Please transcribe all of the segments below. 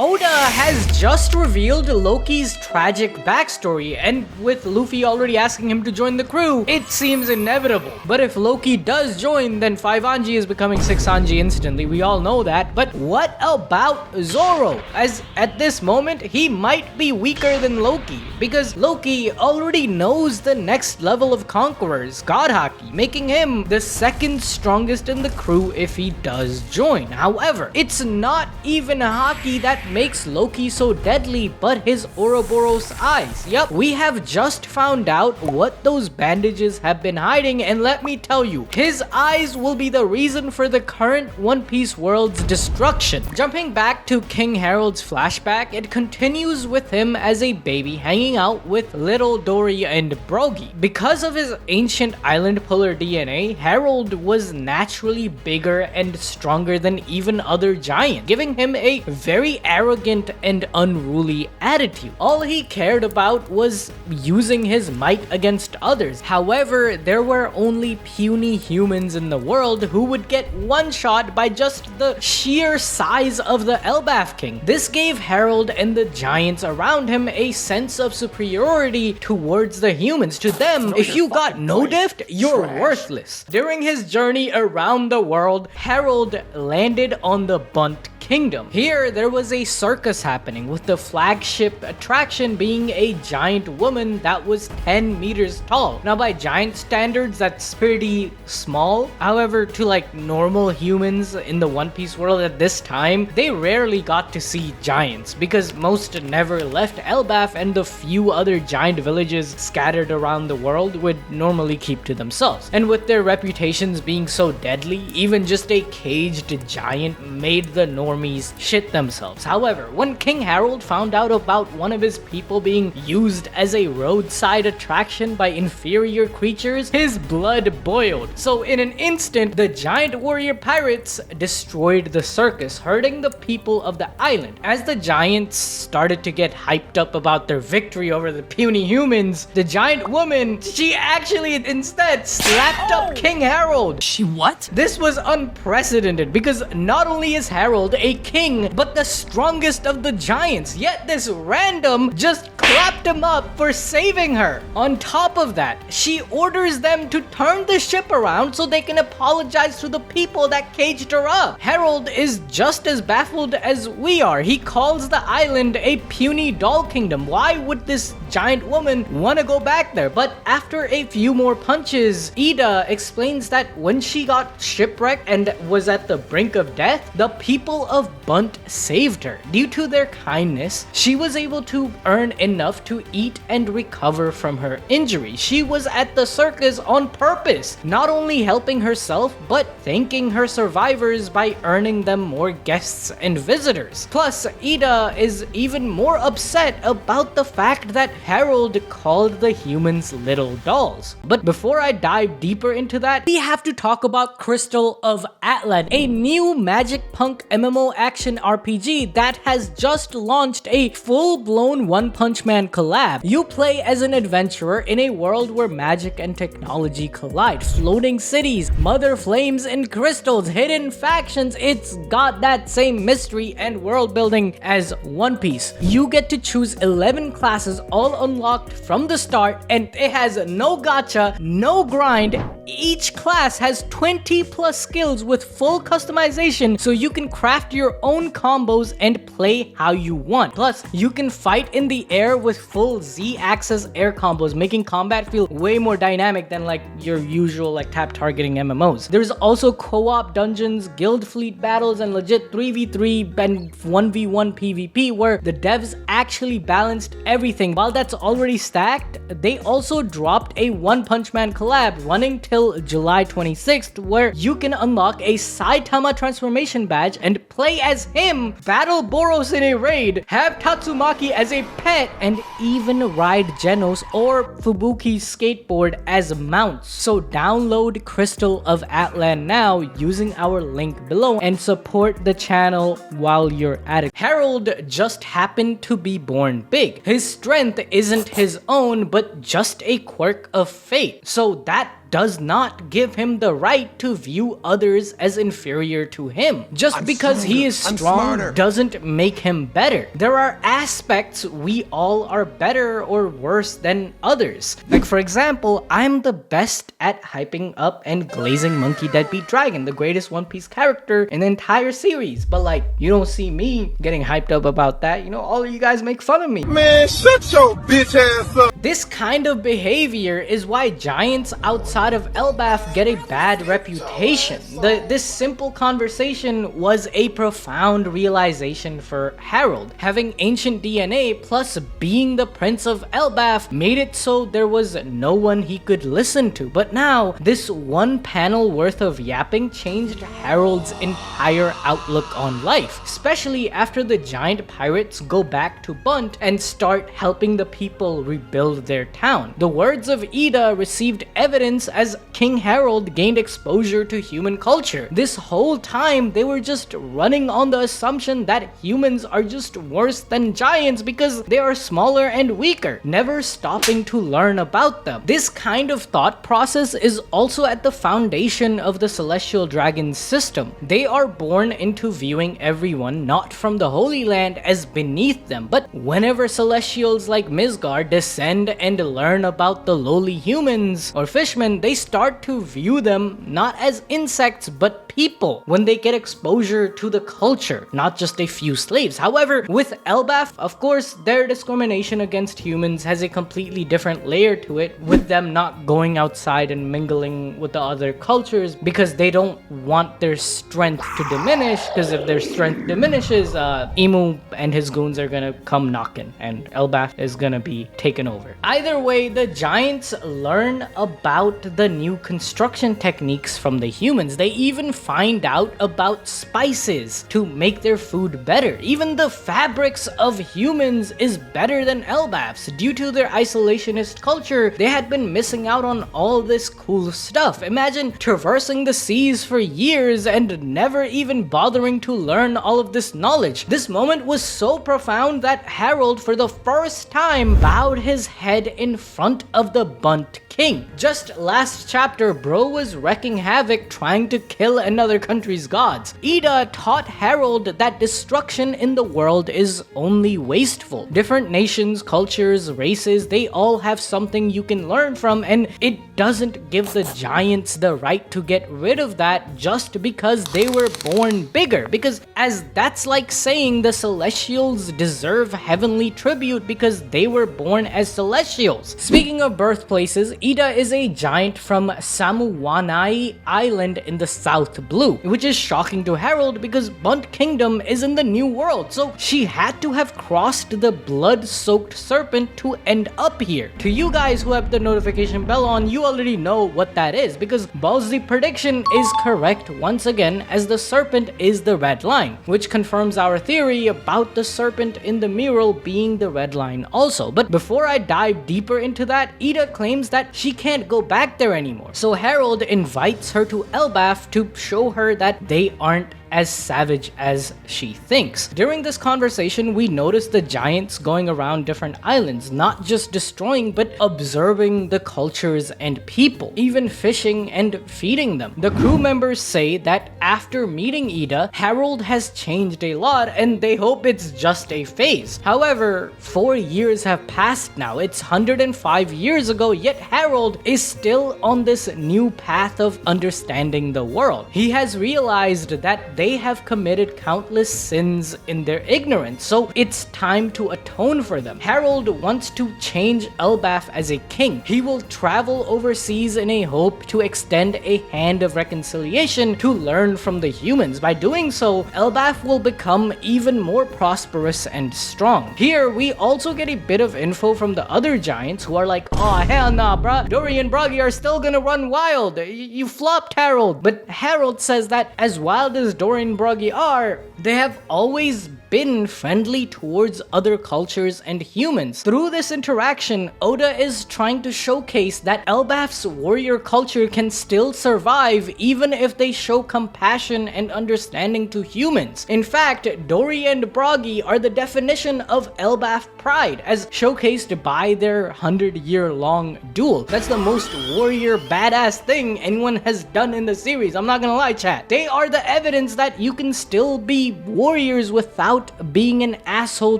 Oda has just revealed Loki's tragic backstory, and with Luffy already asking him to join the crew, it seems inevitable. But if Loki does join, then 5 Anji is becoming 6 Anji instantly, we all know that. But what about Zoro? As at this moment, he might be weaker than Loki, because Loki already knows the next level of Conquerors, God Haki, making him the second strongest in the crew if he does join. However, it's not even Haki that makes Loki so deadly, but his Ouroboros Eyes. Yup, we have just found out what those bandages have been hiding, and let me tell you, his eyes will be the reason for the current One Piece world's destruction. Jumping back to King Harold's flashback, it continues with him as a baby hanging out with little Dory and Brogy. Because of his ancient island puller DNA, Harold was naturally bigger and stronger than even other giants, giving him a very arrogant and unruly attitude. All he cared about was using his might against others. However, there were only puny humans in the world who would get one shot by just the sheer size of the Elbaf King. This gave Harold and the giants around him a sense of superiority towards the humans. To them, if you got no dift, you're worthless. During his journey around the world, Harold landed on the Bunt Kingdom. Here, there was a circus happening, with the flagship attraction being a giant woman that was 10 meters tall. Now, by giant standards, that's pretty small. However, to like normal humans in the One Piece world at this time, they rarely got to see giants because most never left Elbaf, and the few other giant villages scattered around the world would normally keep to themselves. And with their reputations being so deadly, even just a caged giant made the normies shit themselves. However, when King Harold found out about one of his people being used as a roadside attraction by inferior creatures, his blood boiled. So in an instant, the giant warrior pirates destroyed the circus, hurting the people of the island. As the giants started to get hyped up about their victory over the puny humans, the giant woman, she actually instead slapped up King Harold. She what? This was unprecedented because not only is Harold a king, but the strongest of the giants, yet this random just clapped him up for saving her. On top of that, she orders them to turn the ship around so they can apologize to the people that caged her up. Harold is just as baffled as we are. He calls the island a puny doll kingdom. Why would this giant woman want to go back there? But after a few more punches, Ida explains that when she got shipwrecked and was at the brink of death, the people of Bunt saved her. Due to their kindness, she was able to earn enough to eat and recover from her injury. She was at the circus on purpose, not only helping herself, but thanking her survivors by earning them more guests and visitors. Plus, Ida is even more upset about the fact that Harold called the humans little dolls. But before I dive deeper into that, we have to talk about Crystal of Atlan, a new magic punk MMO action RPG that has just launched a full-blown One Punch Man collab. You play as an adventurer in a world where magic and technology collide. Floating cities, mother flames and crystals, hidden factions. It's got that same mystery and world building as One Piece. You get to choose 11 classes, all unlocked from the start, and it has no gacha, no grind. Each class has 20 plus skills with full customization, so you can craft your own combos and play how you want. Plus, you can fight in the air with full Z-axis air combos, making combat feel way more dynamic than like your usual like tap targeting MMOs. There's also co-op dungeons, guild fleet battles, and legit 3v3 and 1v1 PvP where the devs actually balanced everything. While that's already stacked, they also dropped a One Punch Man collab running till July 26th where you can unlock a Saitama transformation badge and play as him, battle Boros in a raid, have Tatsumaki as a pet, and even ride Genos or Fubuki's skateboard as mounts. So download Crystal of Atlan now using our link below and support the channel while you're at it. Harold just happened to be born big. His strength isn't his own, but just a quirk of fate. So that that does not give him the right to view others as inferior to him. Just because he is strong doesn't make him better. There are aspects we all are better or worse than others. Like for example, I'm the best at hyping up and glazing Monkey Deadbeat Dragon, the greatest One Piece character in the entire series. But like, you don't see me getting hyped up about that. You know, all of you guys make fun of me. Man, shut your bitch ass up. This kind of behavior is why giants outside of Elbaf get a bad reputation. This simple conversation was a profound realization for Harold. Having ancient DNA plus being the Prince of Elbaf made it so there was no one he could listen to. But now, this one panel worth of yapping changed Harold's entire outlook on life, especially after the giant pirates go back to Bunt and start helping the people rebuild their town. The words of Ida received evidence as King Harold gained exposure to human culture. This whole time, they were just running on the assumption that humans are just worse than giants because they are smaller and weaker, never stopping to learn about them. This kind of thought process is also at the foundation of the Celestial Dragon's system. They are born into viewing everyone not from the Holy Land as beneath them, but whenever Celestials like Midgard descend and learn about the lowly humans or fishmen, they start to view them not as insects but people when they get exposure to the culture, not just a few slaves. However, with Elbaf, of course, their discrimination against humans has a completely different layer to it, with them not going outside and mingling with the other cultures because they don't want their strength to diminish, because if their strength diminishes, Emu and his goons are gonna come knocking and Elbaf is gonna be taken over. Either way, the giants learn about the new construction techniques from the humans. They even find out about spices to make their food better. Even the fabrics of humans is better than Elbaf's. Due to their isolationist culture, they had been missing out on all this cool stuff. Imagine traversing the seas for years and never even bothering to learn all of this knowledge. This moment was so profound that Harold, for the first time, bowed his head in front of the Bunt King. Just last chapter, bro was wrecking havoc trying to kill another country's gods. Ida taught Harold that destruction in the world is only wasteful. Different nations, cultures, races, they all have something you can learn from, and it doesn't give the giants the right to get rid of that just because they were born bigger. Because as that's like saying the Celestials deserve heavenly tribute because they were born as Celestials. Speaking of birthplaces, Ida is a giant from Samuanai Island in the South Blue, which is shocking to Harold because Bunt Kingdom is in the New World, so she had to have crossed the blood-soaked serpent to end up here. To you guys who have the notification bell on, you already know what that is because Ballsy prediction is correct once again, as the serpent is the red line, which confirms our theory about the serpent in the mural being the red line also. But before I dive deeper into that, Ida claims that she can't go back there anymore. So Harold invites her to Elbaf to show her that they aren't as savage as she thinks. During this conversation, we notice the giants going around different islands, not just destroying, but observing the cultures and people, even fishing and feeding them. The crew members say that after meeting Ida, Harold has changed a lot and they hope it's just a phase. However, 4 years have passed now. It's 105 years ago, yet Harold is still on this new path of understanding the world. He has realized that they have committed countless sins in their ignorance, so it's time to atone for them. Harold wants to change Elbaf as a king. He will travel overseas in a hope to extend a hand of reconciliation to learn from the humans. By doing so, Elbaf will become even more prosperous and strong. Here, we also get a bit of info from the other giants who are like, oh hell nah bruh, Dory and Broggy are still gonna run wild. You flopped, Harold. But Harold says that as wild as Dory and Broggy are, they have always been friendly towards other cultures and humans. Through this interaction, Oda is trying to showcase that Elbaf's warrior culture can still survive even if they show compassion and understanding to humans. In fact, Dory and Broggy are the definition of Elbaf pride, as showcased by their 100-year-long duel. That's the most warrior badass thing anyone has done in the series. I'm not gonna lie, chat. They are the evidence that you can still be warriors without being an asshole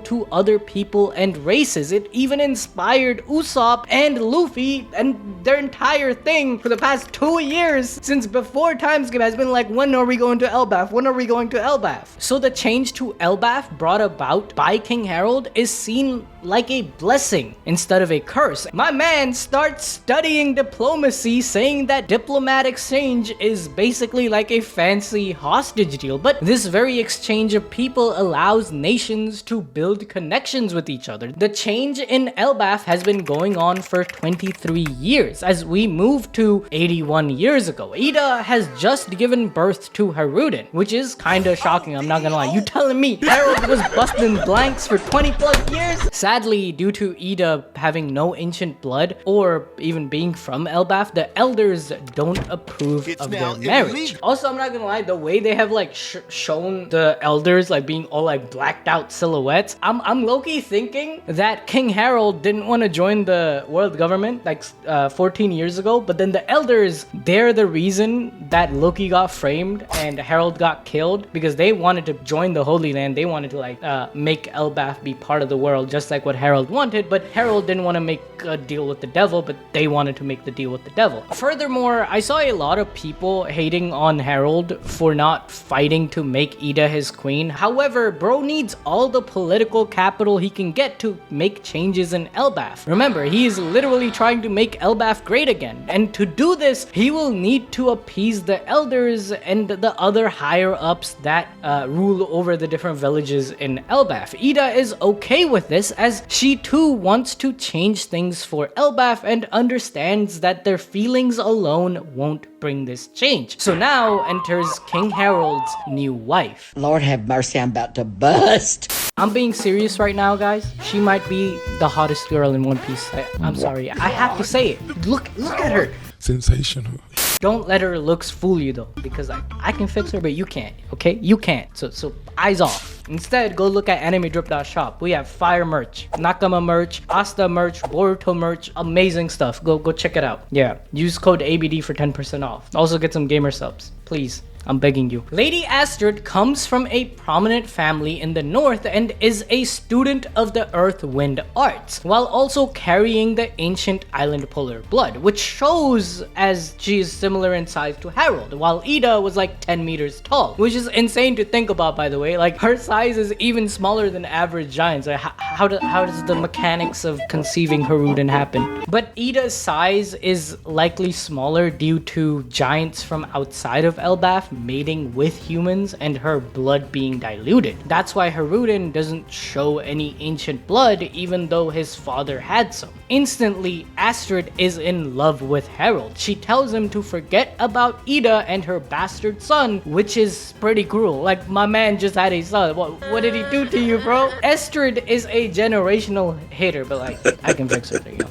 to other people and races. It even inspired Usopp and Luffy and their entire thing for the past 2 years since before time skip has been like, when are we going to Elbaf? When are we going to Elbaf? So the change to Elbaf brought about by King Harold is seen like a blessing instead of a curse. My man starts studying diplomacy, saying that diplomatic exchange is basically like a fancy hostage deal, but this very exchange of people allows nations to build connections with each other. The change in Elbaf has been going on for 23 years as we move to 81 years ago. Ida has just given birth to Haruden, which is kinda shocking, I'm not gonna lie. You telling me Harold was busting blanks for 20 plus years? Sadly, due to Ida having no ancient blood or even being from Elbaf, the elders don't approve of their marriage. Also, I'm not gonna lie, the way they have like shown the elders like being all like blacked out silhouettes, I'm low-key thinking that King Harold didn't want to join the world government like 14 years ago, but then the elders, they're the reason that Loki got framed and Harold got killed, because they wanted to join the Holy Land. They wanted to like make Elbaf be part of the world, just like what Harold wanted, but Harold didn't want to make a deal with the devil, but they wanted to make the deal with the devil. Furthermore, I saw a lot of people hating on Harold for not fighting to make Ida his queen. However, bro needs all the political capital he can get to make changes in Elbaf. Remember, he is literally trying to make Elbaf great again, and to do this, he will need to appease the elders and the other higher ups that rule over the different villages in Elbaf. Ida is okay with this, as she too wants to change things for Elbaf and understands that their feelings alone won't bring this change. So now enters King Harold's new wife. Lord have mercy, I'm about to bust. I'm being serious right now, guys. She might be the hottest girl in One Piece. I'm sorry, I have to say it. Look at her. Sensational. Don't let her looks fool you though, because I can fix her, but you can't, okay? You can't. So eyes off. Instead, go look at animedrip.shop. We have fire merch, Nakama merch, Asta merch, Boruto merch, amazing stuff. Go check it out. Yeah, use code ABD for 10% off. Also get some gamer subs, please. I'm begging you. Lady Estrid comes from a prominent family in the north and is a student of the earth wind arts, while also carrying the ancient island polar blood, which shows as she is similar in size to Harold, while Ida was like 10 meters tall, which is insane to think about, by the way. Like, her size is even smaller than average giants. Like, how does the mechanics of conceiving Haruden happen? But Ida's size is likely smaller due to giants from outside of Elbaf mating with humans and her blood being diluted. That's why Haruden doesn't show any ancient blood, even though his father had some. Instantly, Estrid is in love with Harold. She tells him to forget about Ida and her bastard son, which is pretty cruel. Like, my man just had a son. What did he do to you, bro? Estrid is a generational hater, but like, I can fix her. There you go.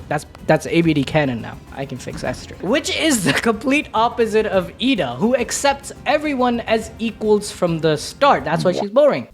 That's ABD canon now. I can fix Estrid. Which is the complete opposite of Ida, who accepts everyone as equals from the start. That's why she's boring.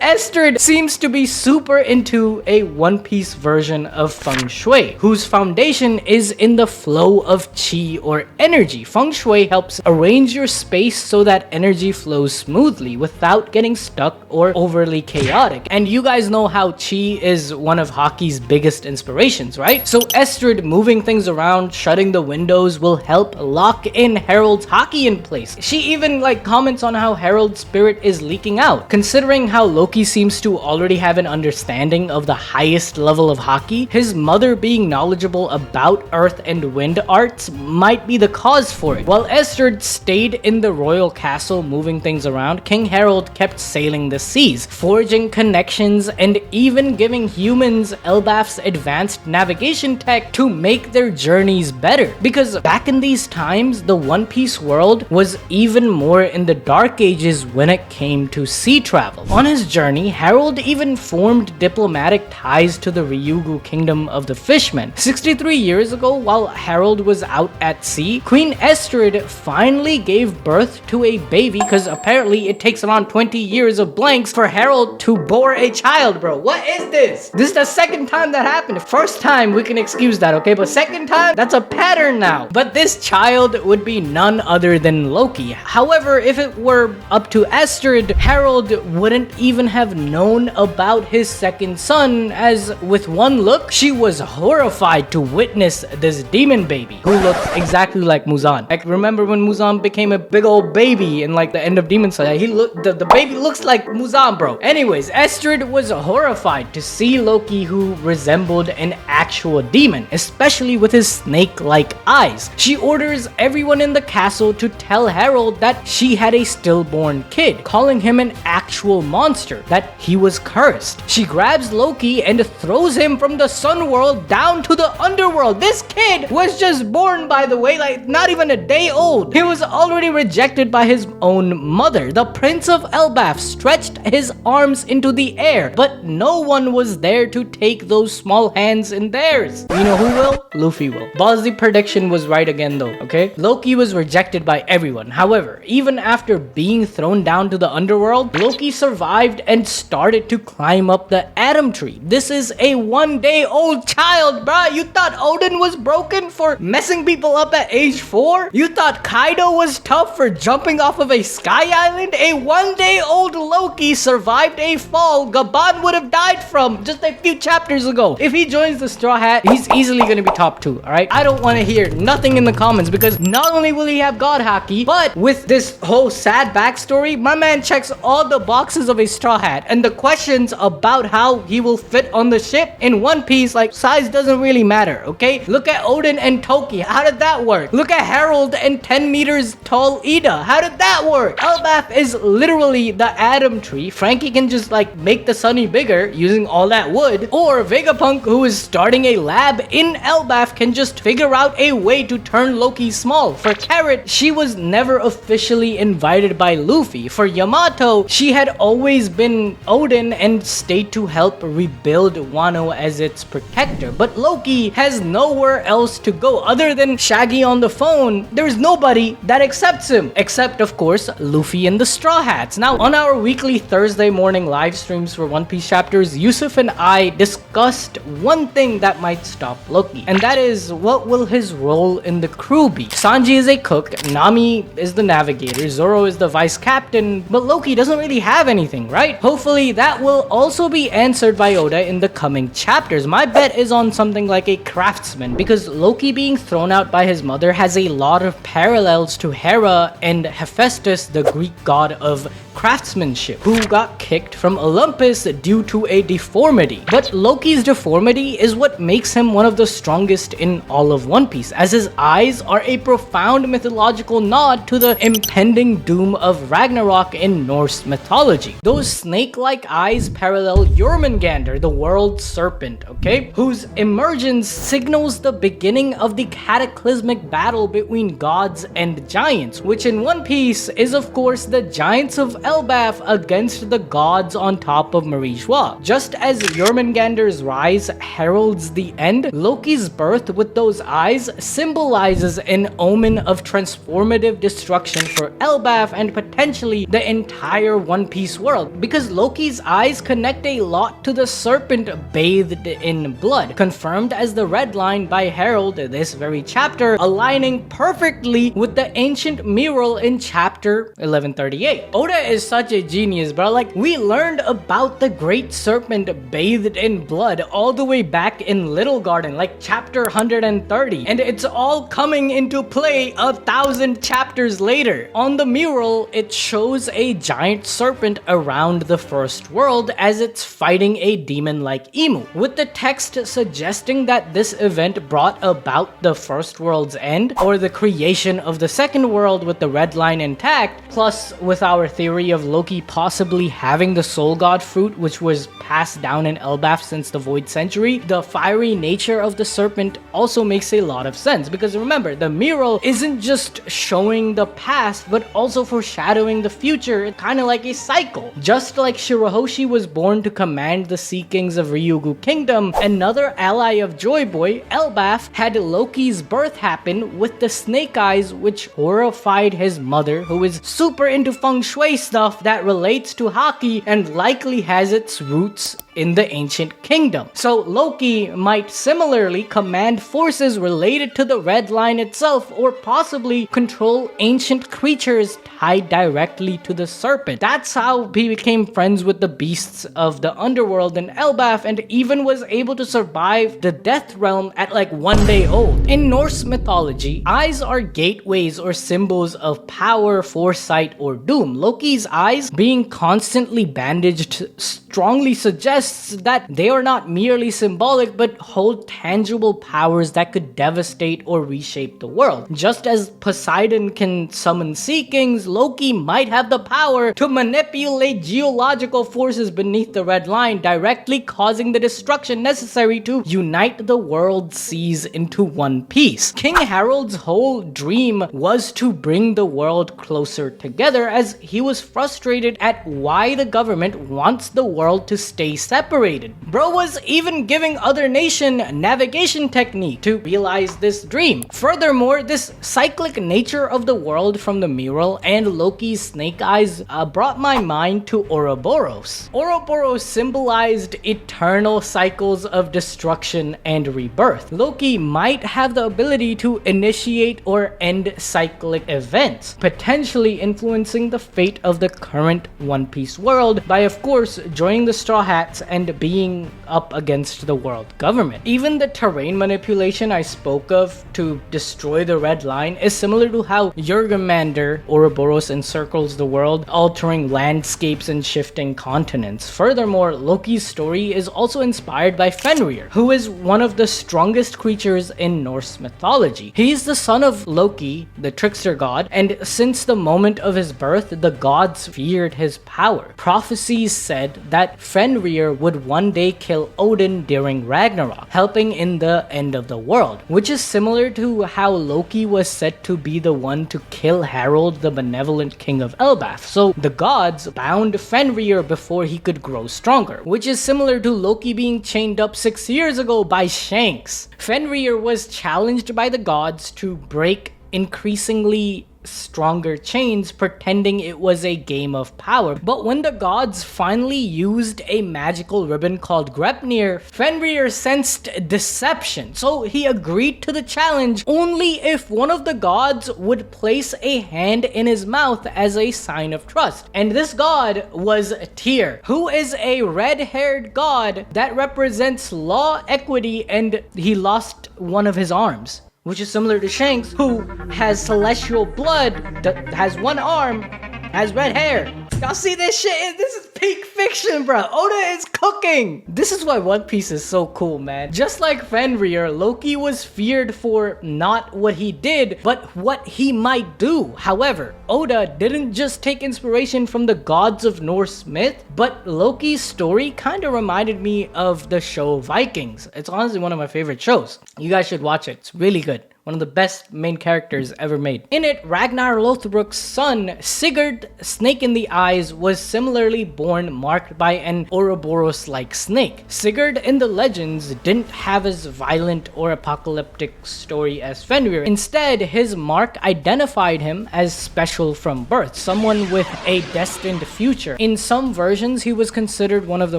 Estrid seems to be super into a One Piece version of Feng Shui, whose foundation is in the flow of chi or energy. Feng Shui helps arrange your space so that energy flows smoothly without getting stuck or overly chaotic. And you guys know how chi is one of Haki's biggest inspirations, right? So Estrid moving things around, shutting the windows will help lock in Harold's Haki in place. She even like comments on how Harold's spirit is leaking out. Considering how Loki Loki seems to already have an understanding of the highest level of Haki, his mother being knowledgeable about earth and wind arts might be the cause for it. While Estrid stayed in the royal castle moving things around, King Harold kept sailing the seas, forging connections and even giving humans Elbaf's advanced navigation tech to make their journeys better. Because back in these times, the One Piece world was even more in the dark ages when it came to sea travel. On his journey, Harold even formed diplomatic ties to the Ryugu kingdom of the fishmen. 63 years ago, while Harold was out at sea, Queen Estrid finally gave birth to a baby, because apparently it takes around 20 years of blanks for Harold to bore a child, bro. What is this? This is the second time that happened. First time, we can excuse that, okay? But second time, that's a pattern now. But this child would be none other than Loki. However, if it were up to Estrid, Harold wouldn't even have known about his second son, as with one look, she was horrified to witness this demon baby who looked exactly like Muzan. Like, remember when Muzan became a big old baby in like the end of Demon Slayer? The baby looks like Muzan, bro. Anyways, Estrid was horrified to see Loki, who resembled an actual demon, especially with his snake-like eyes. She orders everyone in the castle to tell Harold that she had a stillborn kid, calling him an actual monster, that he was cursed. She grabs Loki and throws him from the sun world down to the underworld. This kid was just born, by the way, like not even a day old. He was already rejected by his own mother. The Prince of Elbaf stretched his arms into the air, but no one was there to take those small hands in theirs. You know who will? Luffy will. Ballsy prediction was right again though, okay? Loki was rejected by everyone. However, even after being thrown down to the underworld, Loki survived and started to climb up the Atom Tree. This is a 1-day-old child, bruh. You thought Odin was broken for messing people up at age 4? You thought Kaido was tough for jumping off of a sky island? A 1-day-old Loki survived a fall Gaban would have died from just a few chapters ago. If he joins the Straw Hat, he's easily gonna be top 2, alright? I don't want to hear nothing in the comments, because not only will he have God Haki, but with this whole sad backstory, my man checks all the boxes of a Straw Hat, and the questions about how he will fit on the ship in One Piece, like, size doesn't really matter, okay? Look at Odin and Toki. How did that work? Look at Harold and 10 meters tall Ida. How did that work? Elbaf is literally the Atom Tree. Frankie can just like make the sunny bigger using all that wood, or Vegapunk, who is starting a lab in Elbaf, can just figure out a way to turn Loki small. For Carrot, she was never officially invited by Luffy. For Yamato, she had always been Odin and stayed to help rebuild Wano as its protector. But Loki has nowhere else to go other than Shaggy on the phone. There's nobody that accepts him, except of course Luffy and the Straw Hats. Now, on our weekly Thursday morning live streams for One Piece chapters, Yusuf and I discussed one thing that might stop Loki, and that is, what will his role in the crew be? Sanji is a cook, Nami is the navigator, Zoro is the vice captain, but Loki doesn't really have anything, right? Hopefully that will also be answered by Oda in the coming chapters. My bet is on something like a craftsman, because Loki being thrown out by his mother has a lot of parallels to Hera and Hephaestus, the Greek god of craftsmanship, who got kicked from Olympus due to a deformity. But Loki's deformity is what makes him one of the strongest in all of One Piece, as his eyes are a profound mythological nod to the impending doom of Ragnarok in Norse mythology. Those snake-like eyes parallel Jormungandr, the world's serpent, okay, whose emergence signals the beginning of the cataclysmic battle between gods and giants, which in One Piece is of course the giants of Elbaf against the gods on top of Marijois. Just as Jormungandr's rise heralds the end, Loki's birth with those eyes symbolizes an omen of transformative destruction for Elbaf and potentially the entire One Piece world, because Loki's eyes connect a lot to the serpent bathed in blood, confirmed as the red line by Herald this very chapter, aligning perfectly with the ancient mural in chapter 1138. Oda is such a genius, bro. Like, we learned about the great serpent bathed in blood all the way back in Little Garden, like chapter 130. And it's all coming into play 1,000 chapters later. On the mural, it shows a giant serpent around the first world as it's fighting a demon-like emu, with the text suggesting that this event brought about the first world's end, or the creation of the second world with the red line intact. Plus, with our theory of Loki possibly having the soul god fruit, which was passed down in Elbaf since the Void Century, the fiery nature of the serpent also makes a lot of sense, because remember, the mural isn't just showing the past, but also foreshadowing the future. It's kind of like a cycle. Just like Shirahoshi was born to command the Sea Kings of Ryugu Kingdom, another ally of Joy Boy, Elbaf, had Loki's birth happen with the snake eyes, which horrified his mother, who is super into feng shui stuff that relates to Haki and likely has its roots in the ancient kingdom. So Loki might similarly command forces related to the red line itself, or possibly control ancient creatures tied directly to the serpent. That's how he became friends with the beasts of the underworld in Elbaf, and even was able to survive the death realm at like 1 day old. In Norse mythology, eyes are gateways or symbols of power, foresight, or doom. Loki's eyes being constantly bandaged strongly suggests that they are not merely symbolic, but hold tangible powers that could devastate or reshape the world. Just as Poseidon can summon Sea Kings, Loki might have the power to manipulate geological forces beneath the red line, directly causing the destruction necessary to unite the world's seas into one piece. King Harold's whole dream was to bring the world closer together, as he was frustrated at why the government wants the world to stay separated. Bro was even giving other nation navigation technique to realize this dream. Furthermore, this cyclic nature of the world from the mural and Loki's snake eyes brought my mind to Ouroboros. Ouroboros symbolized eternal cycles of destruction and rebirth. Loki might have the ability to initiate or end cyclic events, potentially influencing the fate of the current One Piece world by, of course, joining the Straw Hats and being up against the world government. Even the terrain manipulation I spoke of to destroy the red line is similar to how Jurgamander Ouroboros encircles the world, altering landscapes and shifting continents. Furthermore, Loki's story is also inspired by Fenrir, who is one of the strongest creatures in Norse mythology. He is the son of Loki, the trickster god, and since the moment of his birth, the gods feared his power. Prophecies said that Fenrir would one day kill Odin during Ragnarok, helping in the end of the world, which is similar to how Loki was said to be the one to kill Harold, the benevolent king of Elbaf. So the gods bound Fenrir before he could grow stronger, which is similar to Loki being chained up 6 years ago by Shanks. Fenrir was challenged by the gods to break increasingly stronger chains, pretending it was a game of power. But when the gods finally used a magical ribbon called Grepnir, Fenrir sensed deception, so he agreed to the challenge only if one of the gods would place a hand in his mouth as a sign of trust. And this god was Tyr, who is a red-haired god that represents law, equity, and he lost one of his arms, which is similar to Shanks, who has celestial blood, that has one arm, has red hair. Y'all see this shit? This is peak fiction, bro. Oda is cooking. This is why One Piece is so cool, man. Just like Fenrir, Loki was feared for not what he did, but what he might do. However, Oda didn't just take inspiration from the gods of Norse myth, but Loki's story kind of reminded me of the show Vikings. It's honestly one of my favorite shows. You guys should watch it. It's really good. One of the best main characters ever made. In it, Ragnar Lothbrok's son, Sigurd Snake-in-the-Eye, was similarly born marked by an Ouroboros-like snake. Sigurd in the legends didn't have as violent or apocalyptic story as Fenrir. Instead, his mark identified him as special from birth, someone with a destined future. In some versions, he was considered one of the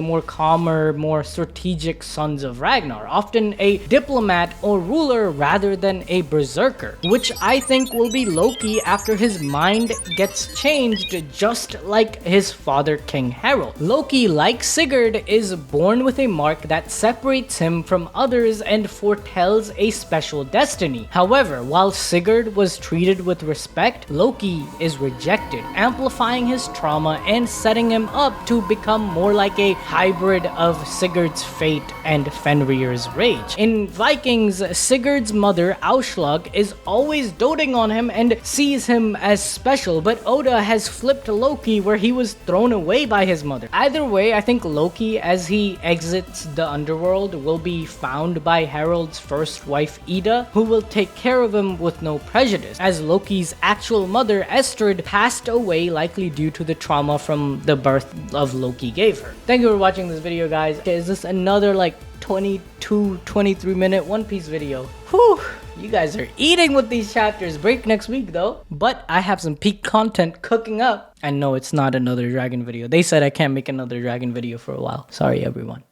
more calmer, more strategic sons of Ragnar, often a diplomat or ruler rather than a berserker, which I think will be Loki after his mind gets changed just like his father King Harold. Loki, like Sigurd, is born with a mark that separates him from others and foretells a special destiny. However, while Sigurd was treated with respect, Loki is rejected, amplifying his trauma and setting him up to become more like a hybrid of Sigurd's fate and Fenrir's rage. In Vikings, Sigurd's mother Auslug is always doting on him and sees him as special, but Oda has flipped Loki where he was thrown away by his mother. Either way, I think Loki, as he exits the underworld, will be found by Harold's first wife Ida, who will take care of him with no prejudice, as Loki's actual mother Estrid passed away likely due to the trauma from the birth of Loki gave her. Thank you for watching this video, guys. Okay, is this another like 23 minute One Piece video? Whew, you guys are eating with these chapters. Break next week though, but I have some peak content cooking up. And no, it's not another dragon video. They said I can't make another dragon video for a while. Sorry everyone.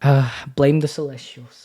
Blame the Celestials.